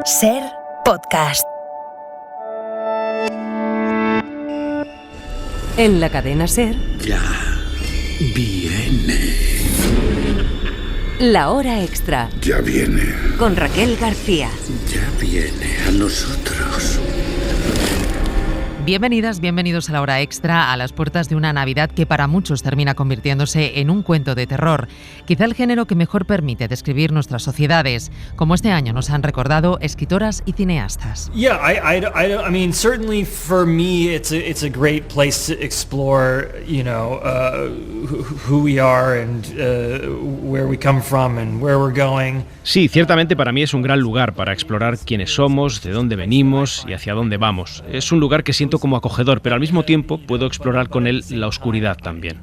Ser podcast. En la cadena Ser. Ya viene. La hora extra. Ya viene. Con Raquel García. Ya viene a nosotros. Bienvenidas, bienvenidos a la hora extra, a las puertas de una Navidad que para muchos termina convirtiéndose en un cuento de terror. Quizá el género que mejor permite describir nuestras sociedades, como este año nos han recordado escritoras y cineastas. Yeah, I mean, certainly for me, it's a great place to explore, who we are and where we come from and where we're going. Sí, ciertamente para mí es un gran lugar para explorar quiénes somos, de dónde venimos y hacia dónde vamos. Es un lugar que siento como acogedor, pero al mismo tiempo puedo explorar con él la oscuridad también.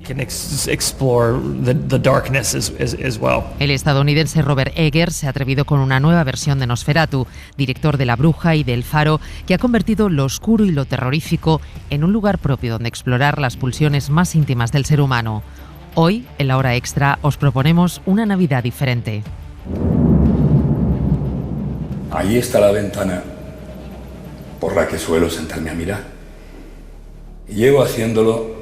El estadounidense Robert Eggers se ha atrevido con una nueva versión de Nosferatu, director de La Bruja y de El Faro, que ha convertido lo oscuro y lo terrorífico en un lugar propio donde explorar las pulsiones más íntimas del ser humano. Hoy, en la hora extra, os proponemos una Navidad diferente. Ahí está la ventana por la que suelo sentarme a mirar. Y llevo haciéndolo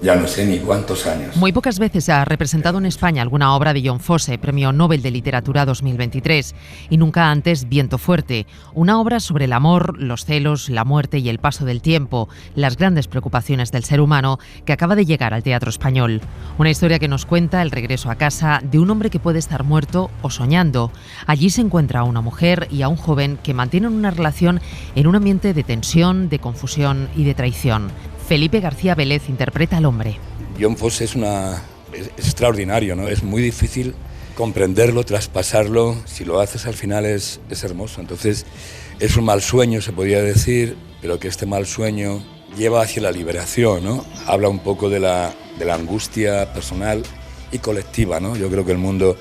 ya no sé ni cuántos años. Muy pocas veces se ha representado en España alguna obra de John Fosse, Premio Nobel de Literatura 2023, y nunca antes Viento Fuerte, una obra sobre el amor, los celos, la muerte y el paso del tiempo, las grandes preocupaciones del ser humano, que acaba de llegar al teatro español. Una historia que nos cuenta el regreso a casa de un hombre que puede estar muerto o soñando. Allí se encuentra a una mujer y a un joven que mantienen una relación en un ambiente de tensión, de confusión y de traición. Felipe García Vélez interpreta al hombre. John Fosse es extraordinario, ¿no? Es muy difícil comprenderlo, traspasarlo. Si lo haces al final es hermoso. Entonces es un mal sueño, se podría decir, pero que este mal sueño lleva hacia la liberación, ¿no? Habla un poco de la angustia personal y colectiva, ¿no? Yo creo que el mundo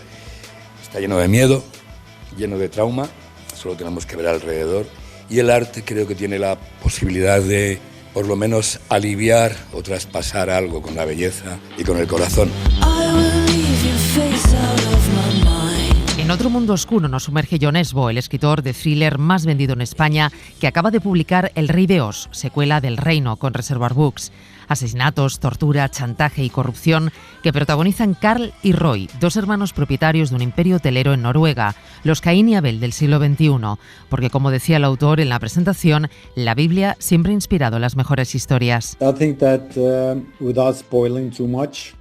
está lleno de miedo, lleno de trauma, solo tenemos que ver alrededor. Y el arte creo que tiene la posibilidad de por lo menos aliviar o traspasar algo con la belleza y con el corazón. En otro mundo oscuro nos sumerge Jon Esbo, el escritor de thriller más vendido en España, que acaba de publicar El Rey de Os, secuela del Reino, con Reservoir Books. Asesinatos, tortura, chantaje y corrupción que protagonizan Carl y Roy, dos hermanos propietarios de un imperio hotelero en Noruega, los Caín y Abel del siglo XXI, porque como decía el autor en la presentación, la Biblia siempre ha inspirado las mejores historias. I think that without spoiling too much,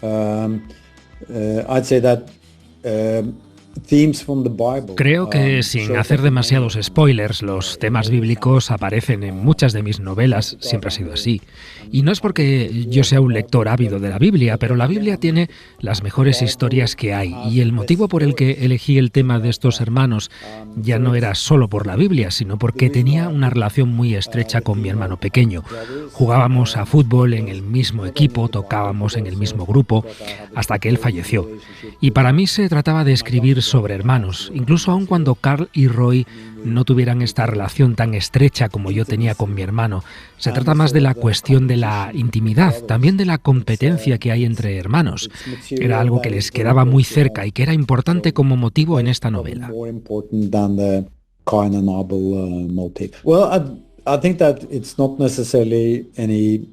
I'd say that creo que sin hacer demasiados spoilers, los temas bíblicos aparecen en muchas de mis novelas, siempre ha sido así. Y no es porque yo sea un lector ávido de la Biblia, pero la Biblia tiene las mejores historias que hay. Y el motivo por el que elegí el tema de estos hermanos ya no era solo por la Biblia, sino porque tenía una relación muy estrecha con mi hermano pequeño. Jugábamos a fútbol en el mismo equipo, tocábamos en el mismo grupo, hasta que él falleció. Y para mí se trataba de escribir sobre hermanos, incluso aun cuando Carl y Roy no tuvieran esta relación tan estrecha como yo tenía con mi hermano. Se trata más de la cuestión de la intimidad, también de la competencia que hay entre hermanos. Era algo que les quedaba muy cerca y que era importante como motivo en esta novela. I think that it's not necessarily any,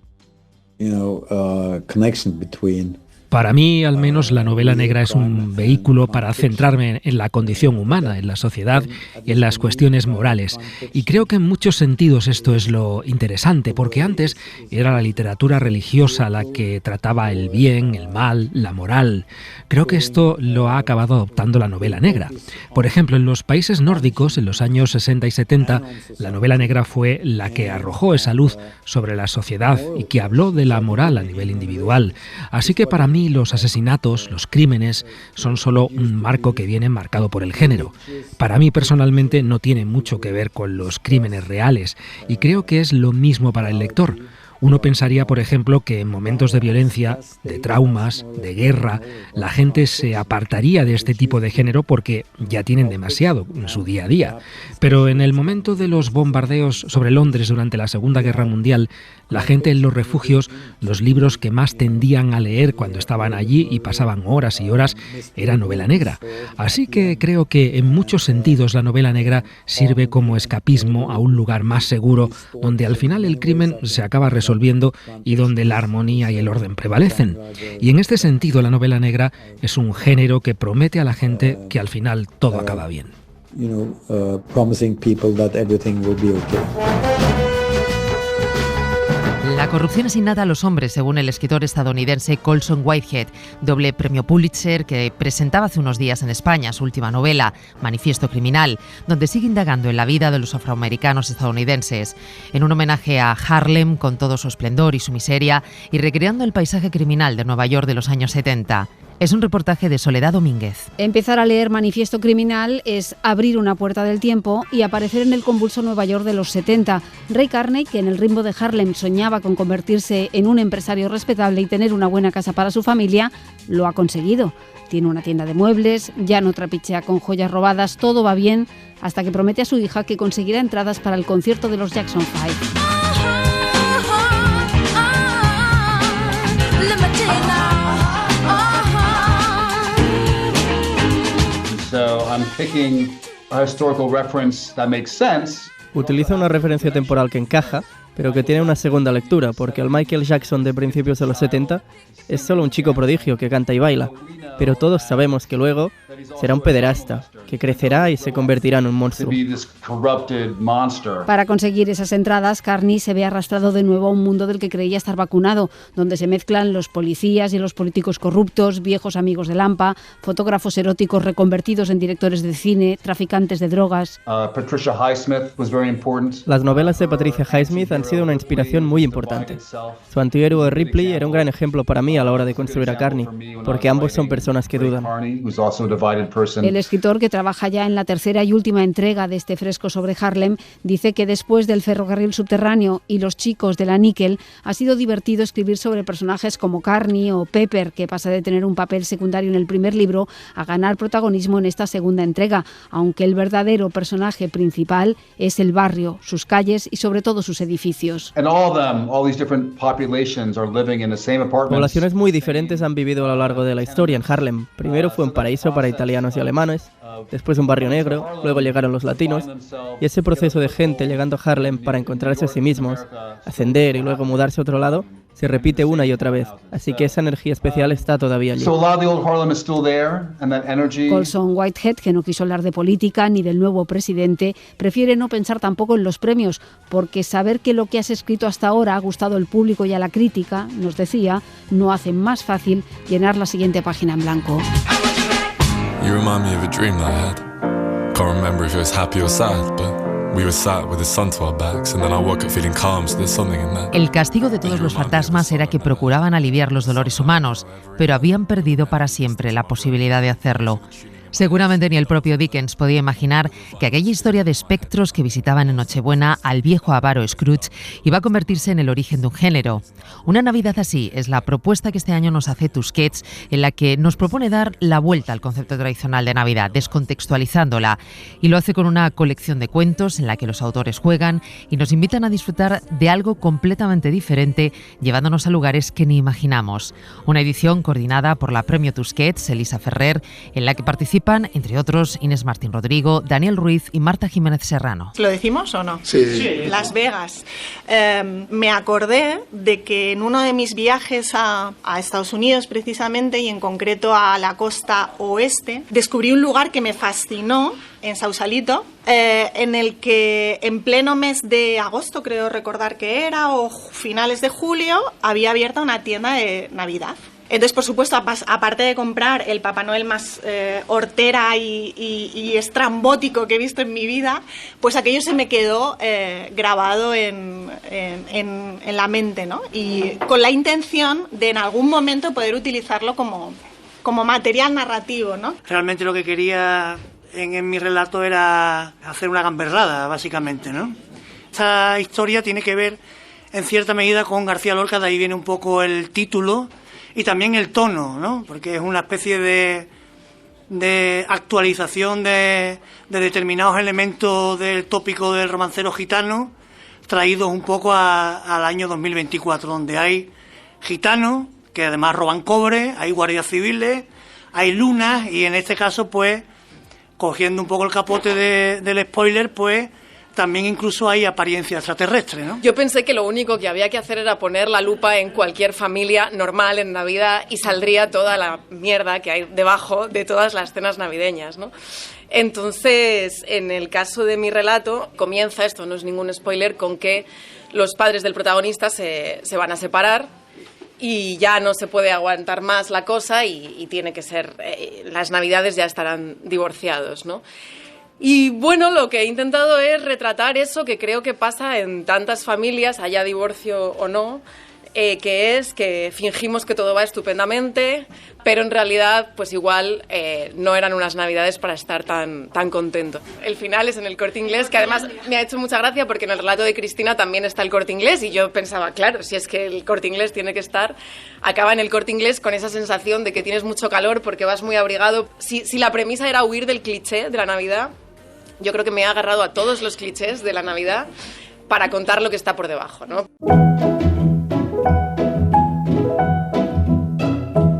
connection between. Para mí, al menos, la novela negra es un vehículo para centrarme en la condición humana, en la sociedad y en las cuestiones morales. Y creo que en muchos sentidos esto es lo interesante, porque antes era la literatura religiosa la que trataba el bien, el mal, la moral. Creo que esto lo ha acabado adoptando la novela negra. Por ejemplo, en los países nórdicos, en los años 60 y 70, la novela negra fue la que arrojó esa luz sobre la sociedad y que habló de la moral a nivel individual. Así que para mí los asesinatos, los crímenes, son solo un marco que viene marcado por el género. Para mí personalmente no tiene mucho que ver con los crímenes reales y creo que es lo mismo para el lector. Uno pensaría, por ejemplo, que en momentos de violencia, de traumas, de guerra, la gente se apartaría de este tipo de género porque ya tienen demasiado en su día a día. Pero en el momento de los bombardeos sobre Londres durante la Segunda Guerra Mundial, la gente en los refugios, los libros que más tendían a leer cuando estaban allí y pasaban horas y horas, era novela negra. Así que creo que en muchos sentidos la novela negra sirve como escapismo a un lugar más seguro, donde al final el crimen se acaba resolviendo y donde la armonía y el orden prevalecen. Y en este sentido la novela negra es un género que promete a la gente que al final todo acaba bien. Promising people that everything will be okay. La corrupción es innata a los hombres, según el escritor estadounidense Colson Whitehead, doble premio Pulitzer, que presentaba hace unos días en España su última novela, Manifiesto Criminal, donde sigue indagando en la vida de los afroamericanos estadounidenses, en un homenaje a Harlem con todo su esplendor y su miseria, y recreando el paisaje criminal de Nueva York de los años 70. Es un reportaje de Soledad Domínguez. Empezar a leer Manifiesto Criminal es abrir una puerta del tiempo y aparecer en el convulso Nueva York de los 70. Ray Carney, que en el ritmo de Harlem soñaba con convertirse en un empresario respetable y tener una buena casa para su familia, lo ha conseguido. Tiene una tienda de muebles, ya no trapichea con joyas robadas, todo va bien, hasta que promete a su hija que conseguirá entradas para el concierto de los Jackson 5. So I'm picking a historical reference that makes sense. Utiliza una referencia temporal que encaja, pero que tiene una segunda lectura, porque el Michael Jackson de principios de los 70 es solo un chico prodigio que canta y baila, pero todos sabemos que luego será un pederasta, que crecerá y se convertirá en un monstruo. Para conseguir esas entradas, Carney se ve arrastrado de nuevo a un mundo del que creía estar vacunado, donde se mezclan los policías y los políticos corruptos, viejos amigos de Lampa, fotógrafos eróticos reconvertidos en directores de cine, traficantes de drogas. Las novelas de Patricia Highsmith han sido una inspiración muy importante. Su antihéroe Ripley era un gran ejemplo para mí a la hora de construir a Carney, porque ambos son personas que dudan. El escritor, que trabaja ya en la tercera y última entrega de este fresco sobre Harlem, dice que después del ferrocarril subterráneo y los chicos de la níquel, ha sido divertido escribir sobre personajes como Carney o Pepper, que pasa de tener un papel secundario en el primer libro a ganar protagonismo en esta segunda entrega, aunque el verdadero personaje principal es el barrio, sus calles y sobre todo sus edificios. Poblaciones muy diferentes han vivido a lo largo de la historia en Harlem. Primero fue un paraíso para italianos y alemanes, después un barrio negro, luego llegaron los latinos, y ese proceso de gente llegando a Harlem para encontrarse a sí mismos, ascender y luego mudarse a otro lado, se repite una y otra vez, así que esa energía especial está todavía allí. Colson Whitehead, que no quiso hablar de política ni del nuevo presidente, prefiere no pensar tampoco en los premios, porque saber que lo que has escrito hasta ahora ha gustado al público y a la crítica, nos decía, no hace más fácil llenar la siguiente página en blanco. You remind me of a dream that I had. Can't remember if it was happy or sad, but we were sat with the sun to our backs, and then I woke up feeling calm, so there's something in that. El castigo de todos los fantasmas era que procuraban aliviar los dolores humanos, pero habían perdido para siempre la posibilidad de hacerlo. Seguramente ni el propio Dickens podía imaginar que aquella historia de espectros que visitaban en Nochebuena al viejo avaro Scrooge iba a convertirse en el origen de un género. Una Navidad así es la propuesta que este año nos hace Tusquets, en la que nos propone dar la vuelta al concepto tradicional de Navidad, descontextualizándola, y lo hace con una colección de cuentos en la que los autores juegan y nos invitan a disfrutar de algo completamente diferente, llevándonos a lugares que ni imaginamos. Una edición coordinada por la Premio Tusquets, Elisa Ferrer, en la que participan, entre otros, Inés Martín Rodrigo, Daniel Ruiz y Marta Jiménez Serrano. ¿Lo decimos o no? Sí. Las Vegas. Me acordé de que en uno de mis viajes a Estados Unidos, precisamente, y en concreto a la costa oeste, descubrí un lugar que me fascinó en Sausalito, en el que en pleno mes de agosto, creo recordar que era, o finales de julio, había abierta una tienda de Navidad. Entonces, por supuesto, aparte de comprar el Papá Noel más hortera y estrambótico que he visto en mi vida, pues aquello se me quedó grabado en la mente, ¿no? Y con la intención de en algún momento poder utilizarlo como material narrativo, ¿no? Realmente lo que quería en mi relato era hacer una gamberrada, básicamente, ¿no? Esta historia tiene que ver en cierta medida con García Lorca, de ahí viene un poco el título y también el tono, ¿no? Porque es una especie de actualización de determinados elementos del tópico del romancero gitano, traídos un poco al año 2024, donde hay gitanos que además roban cobre, hay guardias civiles, hay lunas y en este caso, pues, cogiendo un poco el capote del spoiler, pues también incluso hay apariencia extraterrestre, ¿no? Yo pensé que lo único que había que hacer era poner la lupa en cualquier familia normal en Navidad y saldría toda la mierda que hay debajo de todas las cenas navideñas, ¿no? Entonces, en el caso de mi relato, comienza, esto no es ningún spoiler, con que los padres del protagonista se van a separar y ya no se puede aguantar más la cosa y tiene que ser, las Navidades ya estarán divorciados, ¿no? Y bueno, lo que he intentado es retratar eso que creo que pasa en tantas familias, haya divorcio o no, que es que fingimos que todo va estupendamente, pero en realidad pues igual no eran unas Navidades para estar tan contentos. El final es en el Corte Inglés, que además me ha hecho mucha gracia porque en el relato de Cristina también está el Corte Inglés y yo pensaba, claro, si es que el Corte Inglés tiene que estar, acaba en el Corte Inglés con esa sensación de que tienes mucho calor porque vas muy abrigado. Si la premisa era huir del cliché de la Navidad, yo creo que me he agarrado a todos los clichés de la Navidad para contar lo que está por debajo, ¿no?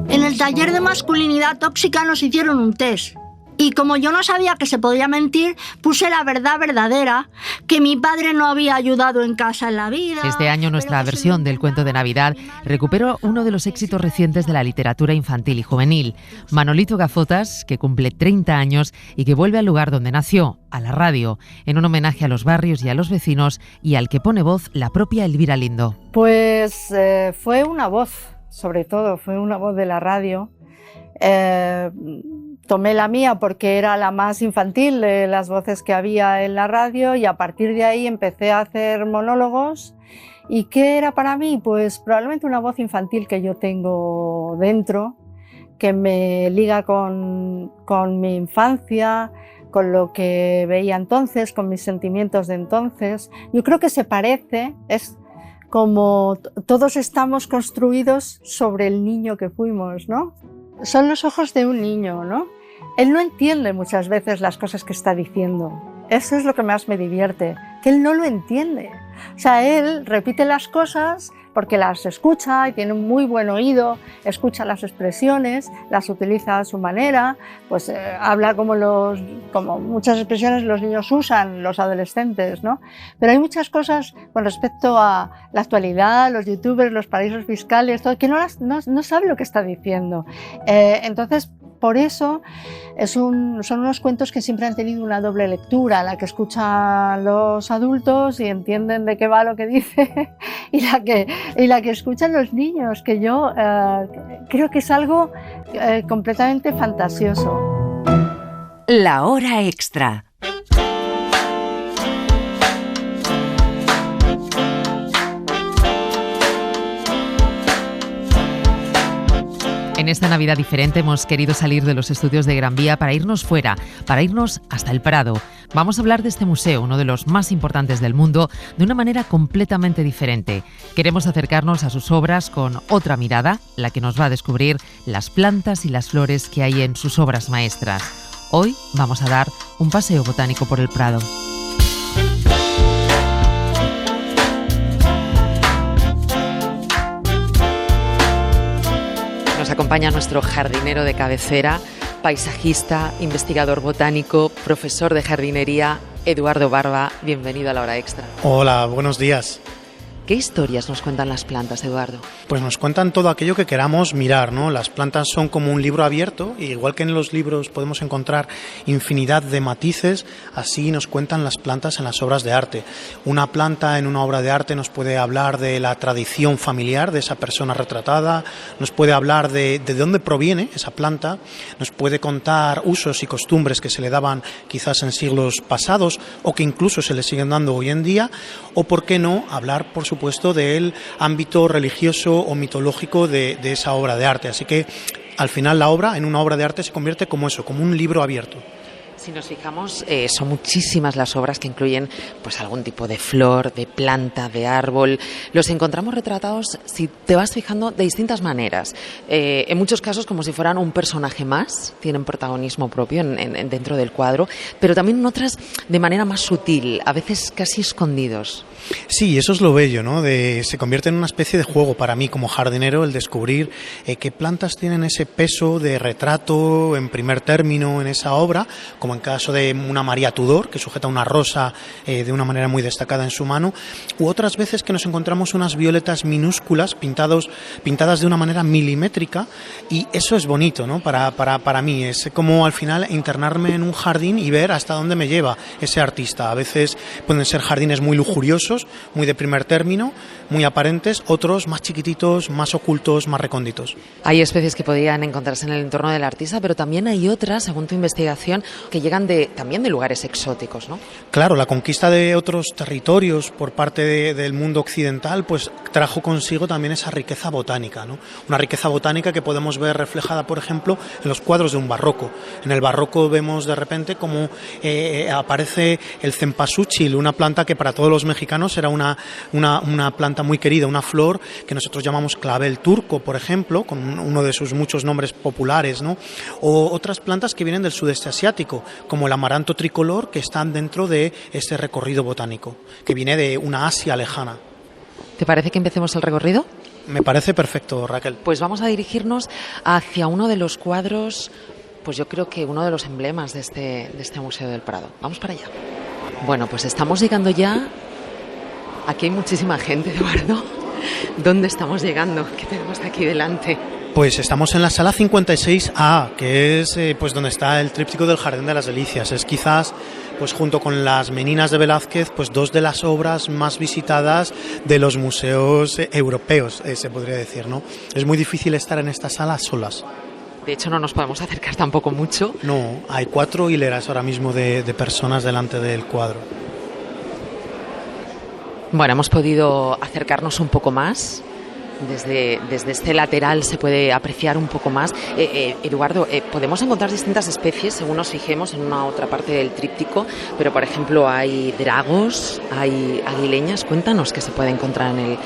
En el taller de masculinidad tóxica nos hicieron un test. Y como yo no sabía que se podía mentir, puse la verdad verdadera, que mi padre no había ayudado en casa en la vida. Este año nuestra versión del cuento de Navidad recuperó uno de los éxitos recientes de la literatura infantil y juvenil, Manolito Gafotas, que cumple 30 años y que vuelve al lugar donde nació, a la radio, en un homenaje a los barrios y a los vecinos y al que pone voz la propia Elvira Lindo. Pues fue una voz, sobre todo, fue una voz de la radio. Tomé la mía porque era la más infantil de las voces que había en la radio y a partir de ahí empecé a hacer monólogos. ¿Y qué era para mí? Pues probablemente una voz infantil que yo tengo dentro, que me liga con mi infancia, con lo que veía entonces, con mis sentimientos de entonces. Yo creo que se parece, es como todos estamos construidos sobre el niño que fuimos, ¿no? Son los ojos de un niño, ¿no? Él no entiende muchas veces las cosas que está diciendo. Eso es lo que más me divierte, que él no lo entiende. O sea, él repite las cosas porque las escucha y tiene un muy buen oído, escucha las expresiones, las utiliza a su manera, pues habla como muchas expresiones los niños usan, los adolescentes, ¿no? Pero hay muchas cosas con respecto a la actualidad, los youtubers, los paraísos fiscales, todo, que no sabe lo que está diciendo. Entonces, por eso son unos cuentos que siempre han tenido una doble lectura, la que escuchan los adultos y entienden de qué va lo que dice y la que escuchan los niños, que yo creo que es algo completamente fantasioso. La hora extra. En esta Navidad diferente hemos querido salir de los estudios de Gran Vía para irnos fuera, para irnos hasta el Prado. Vamos a hablar de este museo, uno de los más importantes del mundo, de una manera completamente diferente. Queremos acercarnos a sus obras con otra mirada, la que nos va a descubrir las plantas y las flores que hay en sus obras maestras. Hoy vamos a dar un paseo botánico por el Prado. Nos acompaña nuestro jardinero de cabecera, paisajista, investigador botánico, profesor de jardinería, Eduardo Barba. Bienvenido a La Hora Extra. Hola, buenos días. ¿Qué historias nos cuentan las plantas, Eduardo? Pues nos cuentan todo aquello que queramos mirar, ¿no? Las plantas son como un libro abierto, y igual que en los libros podemos encontrar infinidad de matices, así nos cuentan las plantas en las obras de arte. Una planta en una obra de arte nos puede hablar de la tradición familiar de esa persona retratada, nos puede hablar de dónde proviene esa planta, nos puede contar usos y costumbres que se le daban quizás en siglos pasados o que incluso se le siguen dando hoy en día, o por qué no hablar, por supuesto, del ámbito religioso o mitológico de esa obra de arte. Así que al final la obra, en una obra de arte, se convierte como eso, como un libro abierto. Si nos fijamos, son muchísimas las obras que incluyen pues algún tipo de flor, de planta, de árbol. Los encontramos retratados, si te vas fijando, de distintas maneras. En muchos casos como si fueran un personaje más, tienen protagonismo propio dentro del cuadro, pero también en otras de manera más sutil, a veces casi escondidos. Sí, eso es lo bello, ¿no? Se convierte en una especie de juego para mí como jardinero el descubrir qué plantas tienen ese peso de retrato en primer término en esa obra, como en caso de una María Tudor, que sujeta una rosa de una manera muy destacada en su mano, u otras veces que nos encontramos unas violetas minúsculas pintadas de una manera milimétrica, y eso es bonito, ¿no? Para mí es como al final internarme en un jardín y ver hasta dónde me lleva ese artista. A veces pueden ser jardines muy lujuriosos, muy de primer término, muy aparentes, otros más chiquititos, más ocultos, más recónditos. Hay especies que podrían encontrarse en el entorno del artista, pero también hay otras, según tu investigación, que llegan también de lugares exóticos, ¿no? Claro, la conquista de otros territorios por parte del mundo occidental pues trajo consigo también esa riqueza botánica, ¿no? Una riqueza botánica que podemos ver reflejada, por ejemplo, en los cuadros de un barroco. En el barroco vemos de repente como aparece el cempasúchil, una planta que para todos los mexicanos era una planta muy querida, una flor que nosotros llamamos clavel turco, por ejemplo, con uno de sus muchos nombres populares, ¿no? O otras plantas que vienen del sudeste asiático, como el amaranto tricolor, que están dentro de este recorrido botánico, que viene de una Asia lejana. ¿Te parece que empecemos el recorrido? Me parece perfecto, Raquel. Pues vamos a dirigirnos hacia uno de los cuadros, pues yo creo que uno de los emblemas de este Museo del Prado. Vamos para allá. Bueno, pues estamos llegando ya. Aquí hay muchísima gente, Eduardo. ¿Dónde estamos llegando? ¿Qué tenemos aquí delante? Pues estamos en la sala 56A, que es pues donde está el tríptico del Jardín de las Delicias. Es quizás, pues junto con las Meninas de Velázquez, pues dos de las obras más visitadas de los museos europeos, se podría decir, ¿no? Es muy difícil estar en esta sala solas. De hecho, no nos podemos acercar tampoco mucho. No, hay 4 hileras ahora mismo de personas delante del cuadro. Bueno, hemos podido acercarnos un poco más. Desde este lateral se puede apreciar un poco más. Eduardo, podemos encontrar distintas especies según nos fijemos en una otra parte del tríptico, pero por ejemplo hay dragos, hay aguileñas. Cuéntanos qué se puede encontrar en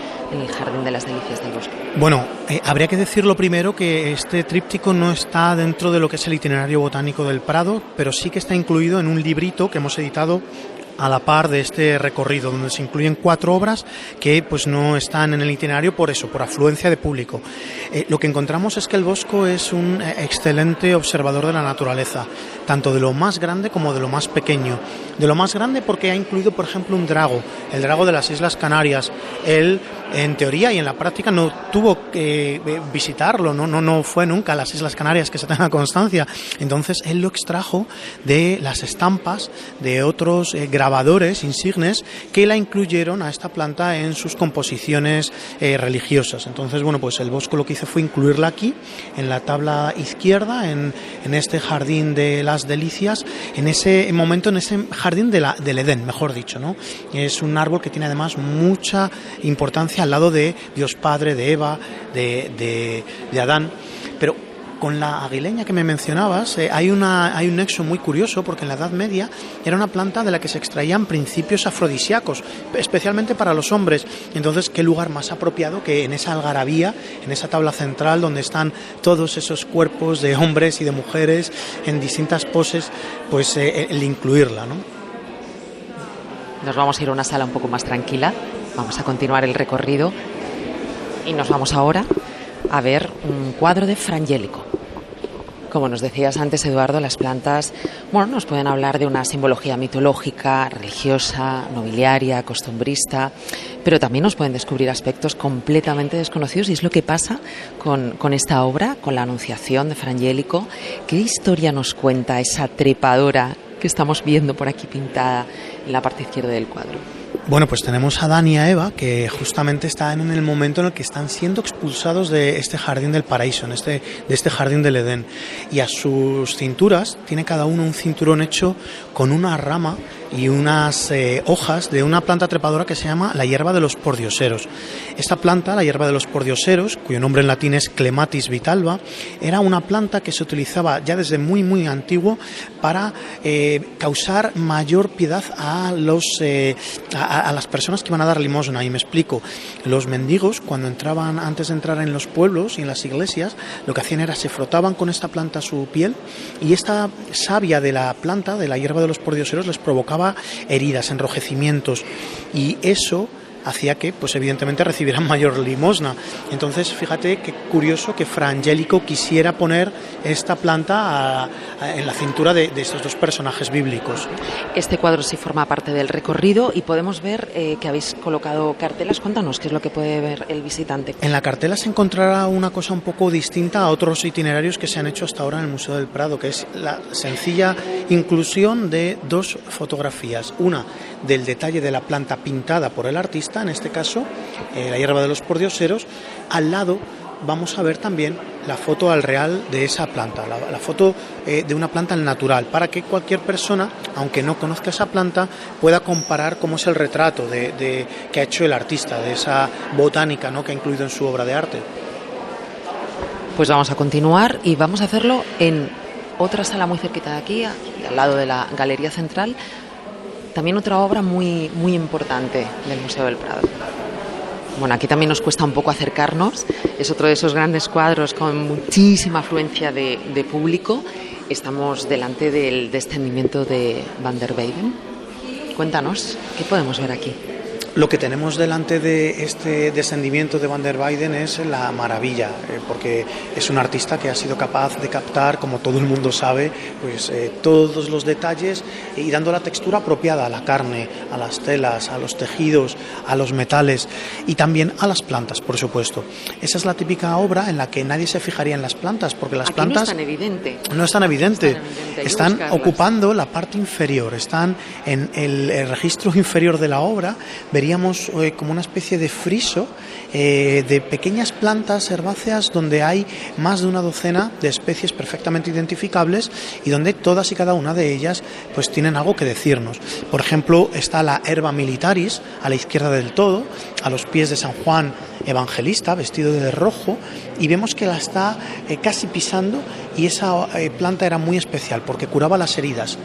el Jardín de las Delicias del Bosque. Bueno, habría que decirlo primero que este tríptico no está dentro de lo que es el itinerario botánico del Prado, pero sí que está incluido en un librito que hemos editado a la par de este recorrido, donde se incluyen 4 obras que pues no están en el itinerario por afluencia de público. Lo que encontramos es que el Bosco es un excelente observador de la naturaleza, tanto de lo más grande como de lo más pequeño. De lo más grande porque ha incluido, por ejemplo, un drago, el drago de las Islas Canarias. Él, en teoría y en la práctica, no tuvo que visitarlo, no fue nunca a las Islas Canarias, que se tenga constancia. Entonces él lo extrajo de las estampas de otros grabadores insignes que la incluyeron a esta planta en sus composiciones religiosas. Entonces, bueno, pues el Bosco lo que hizo fue incluirla aquí, en la tabla izquierda, en este Jardín de las Delicias, en ese momento, en ese Jardín del Edén, mejor dicho, ¿no? Es un árbol que tiene además mucha importancia al lado de Dios Padre, de Eva, de Adán, pero con la aguileña que me mencionabas hay un nexo muy curioso, porque en la Edad Media era una planta de la que se extraían principios afrodisíacos, especialmente para los hombres. Entonces, ¿qué lugar más apropiado que en esa algarabía, en esa tabla central donde están todos esos cuerpos de hombres y de mujeres en distintas poses, pues el incluirla, ¿no? Nos vamos a ir a una sala un poco más tranquila, vamos a continuar el recorrido y nos vamos ahora a ver un cuadro de Frangélico. Como nos decías antes, Eduardo, las plantas, bueno, nos pueden hablar de una simbología mitológica, religiosa, nobiliaria, costumbrista, pero también nos pueden descubrir aspectos completamente desconocidos, y es lo que pasa con esta obra, con la Anunciación de Frangélico. ¿Qué historia nos cuenta esa trepadora que estamos viendo por aquí pintada en la parte izquierda del cuadro? Bueno, pues tenemos a Adán y a Eva, que justamente están en el momento en el que están siendo expulsados de este jardín del paraíso, de este jardín del Edén. Y a sus cinturas tiene cada uno un cinturón hecho con una rama y unas hojas de una planta trepadora que se llama la hierba de los pordioseros. Esta planta, la hierba de los pordioseros, cuyo nombre en latín es Clematis vitalva, era una planta que se utilizaba ya desde muy muy antiguo para causar mayor piedad a las personas que iban a dar limosna. Y me explico, los mendigos cuando entraban, antes de entrar en los pueblos y en las iglesias, lo que hacían era se frotaban con esta planta su piel, y esta savia de la planta, de la hierba de los pordioseros, les provocaba heridas, enrojecimientos, y eso hacía que, pues evidentemente, recibieran mayor limosna. Entonces, fíjate qué curioso que Fra Angelico quisiera poner esta planta en la cintura de estos dos personajes bíblicos. Este cuadro sí forma parte del recorrido y podemos ver que habéis colocado cartelas. Cuéntanos qué es lo que puede ver el visitante. En la cartela se encontrará una cosa un poco distinta a otros itinerarios que se han hecho hasta ahora en el Museo del Prado, que es la sencilla inclusión de dos fotografías. Una del detalle de la planta pintada por el artista, en este caso la hierba de los pordioseros. Al lado vamos a ver también la foto al real de esa planta, la foto de una planta al natural, para que cualquier persona, aunque no conozca esa planta, pueda comparar cómo es el retrato que ha hecho el artista, de esa botánica, ¿no?, que ha incluido en su obra de arte. Pues vamos a continuar y vamos a hacerlo en otra sala muy cerquita de aquí, al lado de la Galería Central. También otra obra muy, muy importante del Museo del Prado. Bueno, aquí también nos cuesta un poco acercarnos. Es otro de esos grandes cuadros con muchísima afluencia de público. Estamos delante del descendimiento de Van der Weyden. Cuéntanos, ¿qué podemos ver aquí? Lo que tenemos delante de este descendimiento de Van der Weyden es la maravilla, porque es un artista que ha sido capaz de captar, como todo el mundo sabe, pues todos los detalles y dando la textura apropiada a la carne, a las telas, a los tejidos, a los metales y también a las plantas, por supuesto. Esa es la típica obra en la que nadie se fijaría en las plantas, porque las plantas no es tan evidente. No es tan evidente. Están ocupando la parte inferior, están en el registro inferior de la obra. Veríamos como una especie de friso de pequeñas plantas herbáceas donde hay más de una docena de especies perfectamente identificables y donde todas y cada una de ellas pues tienen algo que decirnos. Por ejemplo, está la herba militaris a la izquierda del todo, a los pies de San Juan Evangelista, vestido de rojo, y vemos que la está casi pisando, y esa planta era muy especial porque curaba las heridas,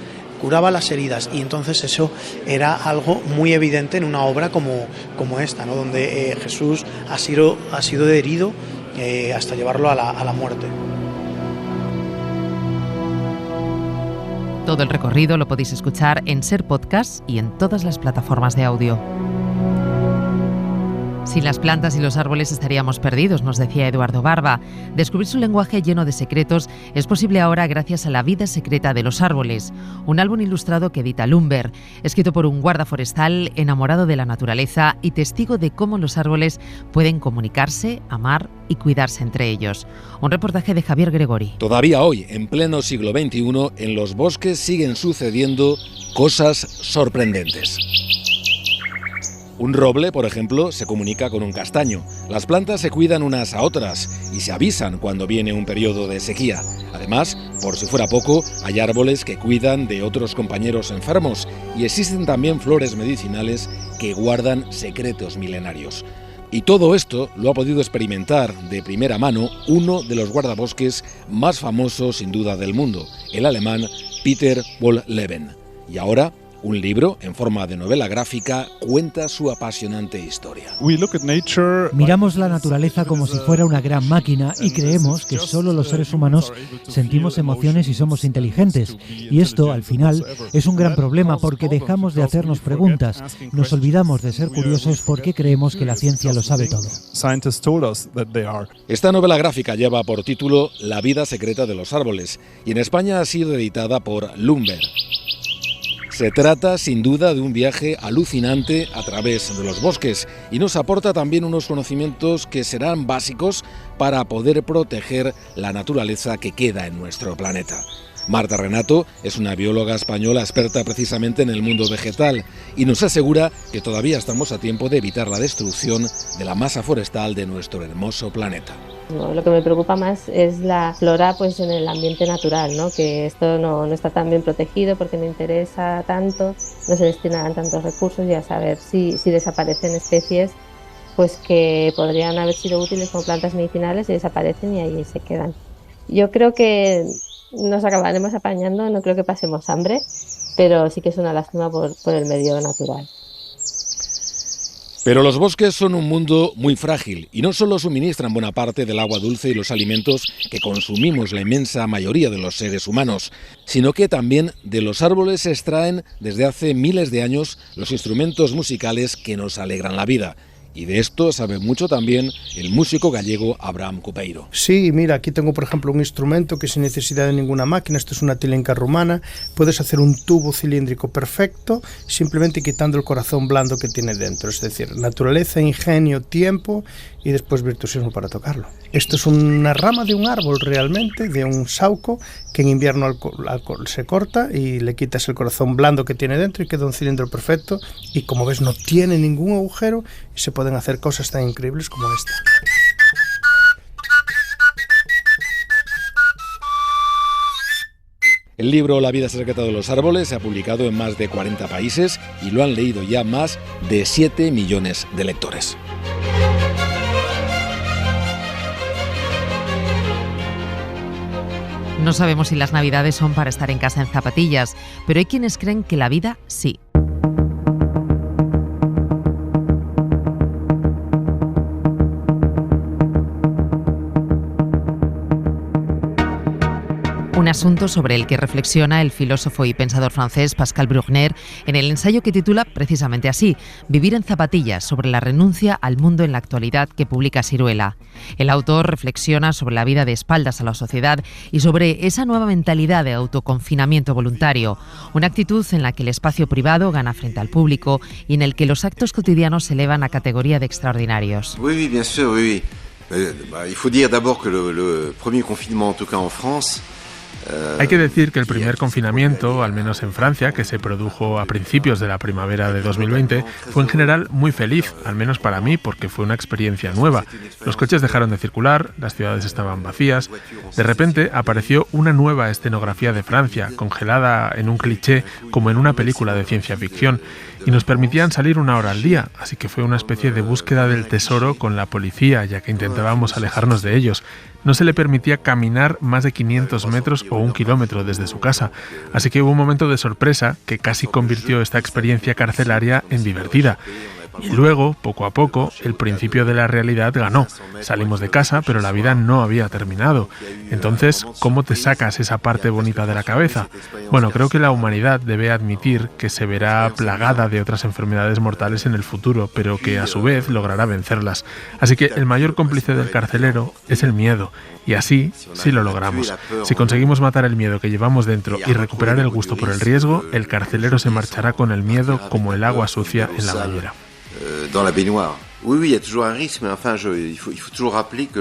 y entonces eso era algo muy evidente en una obra como esta, ¿no?, donde Jesús ha sido herido hasta llevarlo a la muerte. Todo el recorrido lo podéis escuchar en Ser Podcast y en todas las plataformas de audio. Sin las plantas y los árboles estaríamos perdidos, nos decía Eduardo Barba. Descubrir su lenguaje lleno de secretos es posible ahora gracias a La vida secreta de los árboles, un álbum ilustrado que edita Lumber, escrito por un guarda forestal enamorado de la naturaleza y testigo de cómo los árboles pueden comunicarse, amar y cuidarse entre ellos. Un reportaje de Javier Gregori. Todavía hoy, en pleno siglo XXI, en los bosques siguen sucediendo cosas sorprendentes. Un roble, por ejemplo, se comunica con un castaño. Las plantas se cuidan unas a otras y se avisan cuando viene un periodo de sequía. Además, por si fuera poco, hay árboles que cuidan de otros compañeros enfermos y existen también flores medicinales que guardan secretos milenarios. Y todo esto lo ha podido experimentar de primera mano uno de los guardabosques más famosos sin duda del mundo, el alemán Peter Wohlleben. Y ahora, un libro, en forma de novela gráfica, cuenta su apasionante historia. Miramos la naturaleza como si fuera una gran máquina y creemos que solo los seres humanos sentimos emociones y somos inteligentes. Y esto, al final, es un gran problema porque dejamos de hacernos preguntas. Nos olvidamos de ser curiosos porque creemos que la ciencia lo sabe todo. Esta novela gráfica lleva por título La vida secreta de los árboles y en España ha sido editada por Lumber. Se trata, sin duda, de un viaje alucinante a través de los bosques y nos aporta también unos conocimientos que serán básicos para poder proteger la naturaleza que queda en nuestro planeta. Marta Renato es una bióloga española experta precisamente en el mundo vegetal y nos asegura que todavía estamos a tiempo de evitar la destrucción de la masa forestal de nuestro hermoso planeta. No, lo que me preocupa más es la flora pues en el ambiente natural, ¿no? Que esto no está tan bien protegido porque no interesa tanto, no se destinarán tantos recursos y a saber si desaparecen especies pues que podrían haber sido útiles como plantas medicinales y desaparecen y ahí se quedan. Yo creo que nos acabaremos apañando, no creo que pasemos hambre, pero sí que es una lástima por el medio natural. Pero los bosques son un mundo muy frágil y no solo suministran buena parte del agua dulce y los alimentos que consumimos la inmensa mayoría de los seres humanos, sino que también de los árboles se extraen desde hace miles de años los instrumentos musicales que nos alegran la vida. Y de esto sabe mucho también el músico gallego Abraham Cupeiro. Sí, mira, aquí tengo por ejemplo un instrumento que sin necesidad de ninguna máquina, esto es una tilenca rumana, puedes hacer un tubo cilíndrico perfecto simplemente quitando el corazón blando que tiene dentro, es decir, naturaleza, ingenio, tiempo y después virtuosismo para tocarlo. Esto es una rama de un árbol realmente, de un sauco, que en invierno se corta y le quitas el corazón blando que tiene dentro y queda un cilindro perfecto y como ves no tiene ningún agujero y se pueden hacer cosas tan increíbles como esta. El libro La vida secreta de los árboles se ha publicado en más de 40 países y lo han leído ya más de 7 millones de lectores. No sabemos si las Navidades son para estar en casa en zapatillas, pero hay quienes creen que la vida sí. Un asunto sobre el que reflexiona el filósofo y pensador francés Pascal Bruckner en el ensayo que titula precisamente así, Vivir en zapatillas, sobre la renuncia al mundo en la actualidad, que publica Siruela. El autor reflexiona sobre la vida de espaldas a la sociedad y sobre esa nueva mentalidad de autoconfinamiento voluntario, una actitud en la que el espacio privado gana frente al público y en el que los actos cotidianos se elevan a categoría de extraordinarios. Oui, bien sûr, oui. Il faut dire d'abord que le premier confinement, en tout cas en France, hay que decir que el primer confinamiento, al menos en Francia, que se produjo a principios de la primavera de 2020, fue en general muy feliz, al menos para mí, porque fue una experiencia nueva. Los coches dejaron de circular, las ciudades estaban vacías. De repente apareció una nueva escenografía de Francia, congelada en un cliché como en una película de ciencia ficción, y nos permitían salir 1 hora al día, así que fue una especie de búsqueda del tesoro con la policía, ya que intentábamos alejarnos de ellos. No se le permitía caminar más de 500 metros o 1 kilómetro desde su casa, así que hubo un momento de sorpresa que casi convirtió esta experiencia carcelaria en divertida. Y luego, poco a poco, el principio de la realidad ganó. Salimos de casa, pero la vida no había terminado. Entonces, ¿cómo te sacas esa parte bonita de la cabeza? Bueno, creo que la humanidad debe admitir que se verá plagada de otras enfermedades mortales en el futuro, pero que a su vez logrará vencerlas. Así que el mayor cómplice del carcelero es el miedo. Y así, sí lo logramos. Si conseguimos matar el miedo que llevamos dentro y recuperar el gusto por el riesgo, el carcelero se marchará con el miedo como el agua sucia en la bañera. Dans la baignoire. Oui, il y a toujours un risque, mais enfin, il faut toujours rappeler que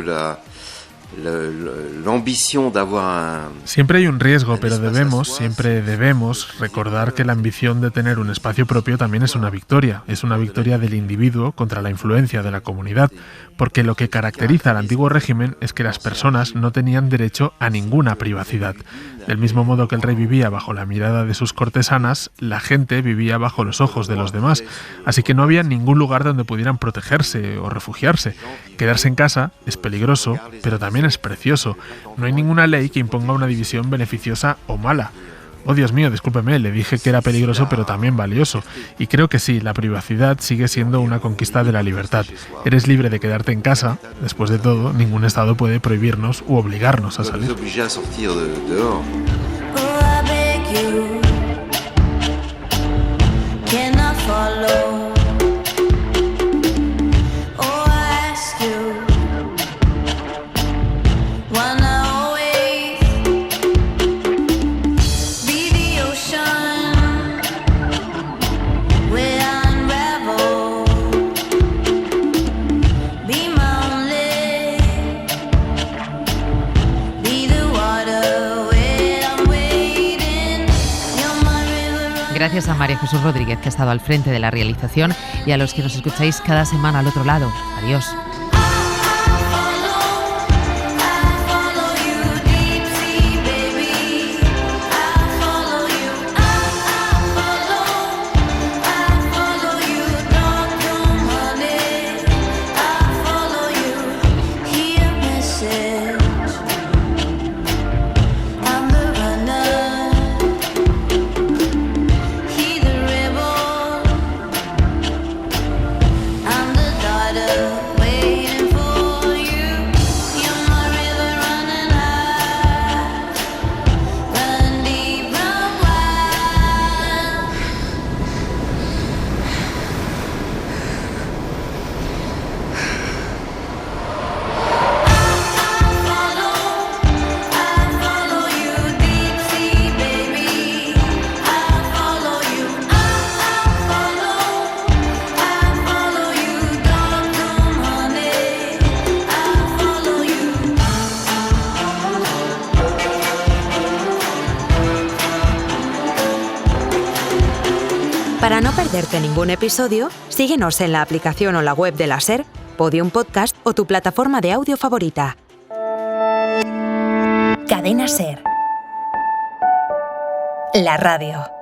l'ambition d'avoir Siempre hay un riesgo, pero siempre debemos recordar que la ambición de tener un espacio propio también es una victoria del individuo contra la influencia de la comunidad, porque lo que caracteriza al antiguo régimen es que las personas no tenían derecho a ninguna privacidad. Del mismo modo que el rey vivía bajo la mirada de sus cortesanas, la gente vivía bajo los ojos de los demás, así que no había ningún lugar donde pudieran protegerse o refugiarse. Quedarse en casa es peligroso, pero también es precioso. No hay ninguna ley que imponga una división beneficiosa o mala. Oh, Dios mío, discúlpeme, le dije que era peligroso pero también valioso. Y creo que sí, la privacidad sigue siendo una conquista de la libertad. Eres libre de quedarte en casa. Después de todo, ningún Estado puede prohibirnos u obligarnos a salir. Gracias a María Jesús Rodríguez, que ha estado al frente de la realización, y a los que nos escucháis cada semana al otro lado. Adiós. Para no perderte ningún episodio, síguenos en la aplicación o la web de la SER, Podium Podcast o tu plataforma de audio favorita. Cadena SER. La radio.